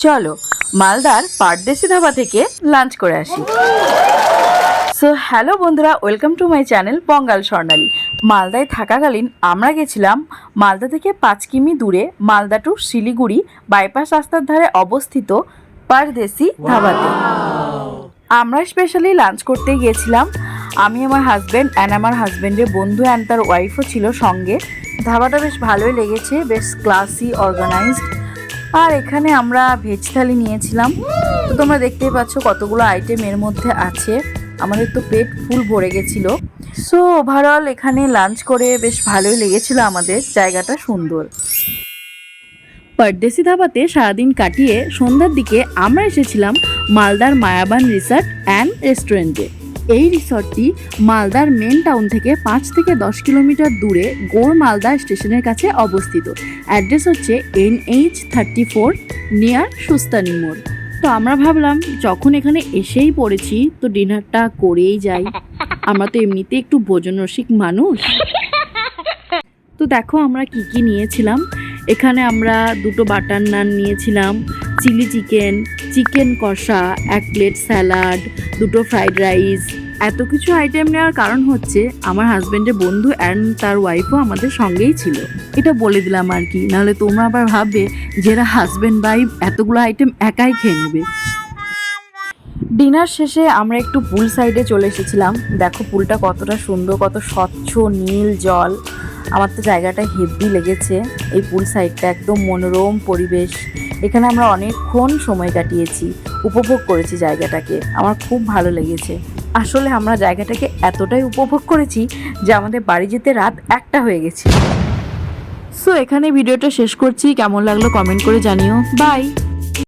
চলো মালদার পারদেশি ধাবা থেকে লাঞ্চ করে আসি। সো হ্যালো বন্ধুরা, ওয়েলকাম টু মাই চ্যানেল বঙ্গাল স্বর্ণালী। মালদায় থাকাকালীন আমরা গেছিলাম মালদা থেকে 5 কিমি দূরে মালদা টু শিলিগুড়ি বাইপাস রাস্তার ধারে অবস্থিত পারদেশি ধাবাতে। আমরা স্পেশালি লাঞ্চ করতে গিয়েছিলাম, আমি আমার হাজব্যান্ড অ্যান্ড আমার হাজব্যান্ডের বন্ধু অ্যান্ড তার ওয়াইফও ছিল সঙ্গে। ধাবাটা বেশ ভালোই লেগেছে, বেশ ক্লাসি অর্গানাইজড। আর এখানে আমরা ভেজ থালি নিয়েছিলাম, তো তোমরা দেখতেই পাচ্ছ কতগুলো আইটেম এর মধ্যে আছে। আমাদের তো পেট ফুল ভরে গেছিলো। সো ওভারঅল এখানে লাঞ্চ করে বেশ ভালোই লেগেছিল আমাদের, জায়গাটা সুন্দর। পারদেশি ধাবাতে সারাদিন কাটিয়ে সন্ধ্যার দিকে আমরা এসেছিলাম মালদার মায়াবান রিসর্ট অ্যান্ড রেস্টুরেন্টে। এই রিসর্টটি মালদার মেন টাউন থেকে 5 থেকে 10 কিলোমিটার দূরে গৌড় মালদা স্টেশনের কাছে অবস্থিত। অ্যাড্রেস হচ্ছে NH34 নিয়ার সুস্তানি মোড়। তো আমরা ভাবলাম যখন এখানে এসেই পড়েছি তো ডিনারটা করেই যাই, আমরা তো এমনিতে একটু ভোজন রসিক মানুষ। তো দেখো আমরা কি কি নিয়েছিলাম। এখানে আমরা 2 বাটার নান নিয়েছিলাম, চিলি চিকেন, চিকেন কষা, 1 প্লেট স্যালাড, 2 ফ্রাইড রাইস। এত কিছু আইটেম নেওয়ার কারণ হচ্ছে আমার হাজব্যান্ডের বন্ধু অ্যান্ড তার ওয়াইফও আমাদের সঙ্গেই ছিল। এটা বলে দিলাম আর কি, নাহলে তোমরা আবার ভাববে যে এরা হাজব্যান্ড ওয়াইফ এতগুলো আইটেম একাই খেয়ে নেবে। ডিনার শেষে আমরা একটু পুল সাইডে চলে এসেছিলাম। দেখো পুলটা কতটা সুন্দর, কত স্বচ্ছ নীল জল। আমার তো জায়গাটা হেভি লেগেছে। এই পুল সাইডটা একদম মনোরম পরিবেশ। এখানে আমরা অনেকক্ষণ সময় কাটিয়েছি, উপভোগ করেছি জায়গাটাকে। আমার খুব ভালো লেগেছে। আসলে আমরা জায়গাটাকে এতটাই উপভোগ করেছি যে আমাদের বাড়ি যেতে রাত 1টা হয়ে গেছে। সো এখানে ভিডিওটা শেষ করছি। কেমন লাগলো কমেন্ট করে জানিও। বাই।